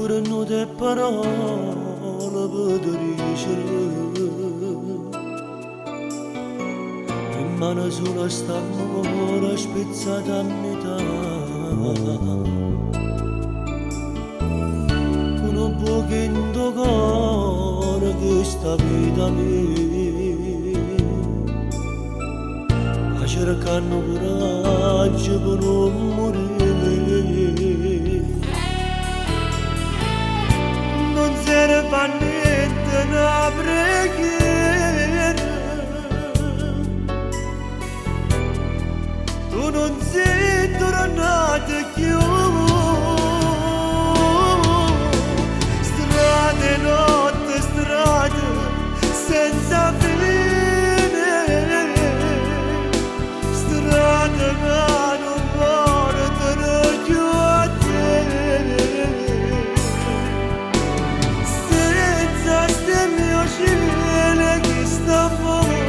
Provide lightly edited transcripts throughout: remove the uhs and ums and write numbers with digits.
offrono le parole per dicere rimane solo st'amore spezzato a metà con un pochino cuore che sta vita mia a cercare coraggio per non morire non serve a niente una preghiera tu non sei tornato più strade notte strade senza fine strade che non portano più a te senza ste mio cielo che sta fuori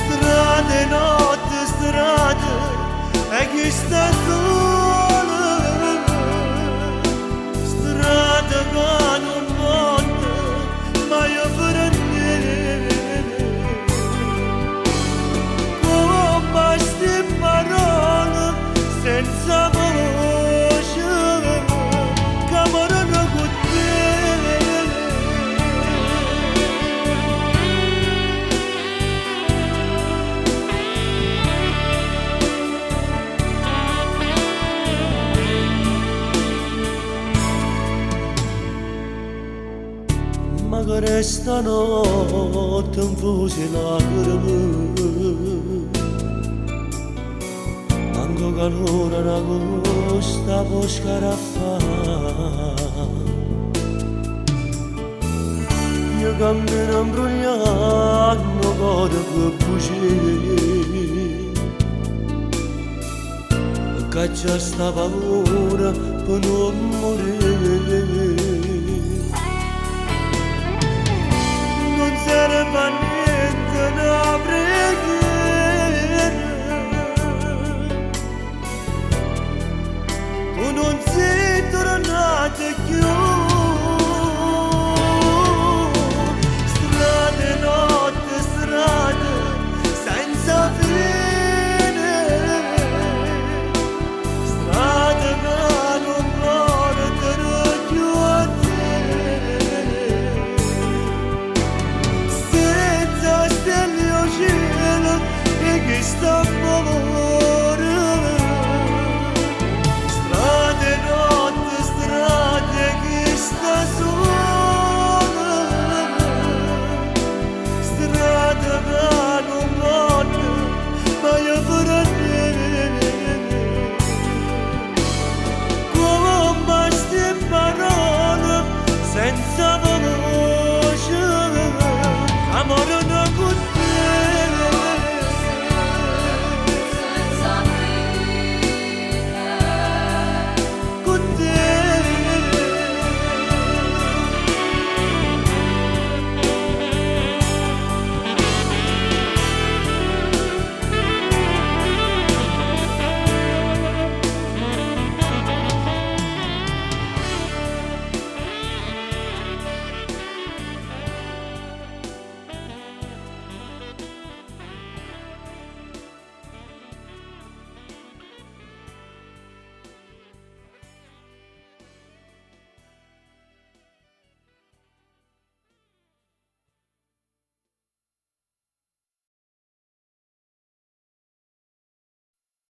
strade notte strade e chi sta sola strade che non monta mai a prendere come ste parole senza voce che morano con te ma che resta notte infuse lacrime manco calore una costa può scaraffare io cammino imbrogliando cuore che bugie e caccia sta paura per non morire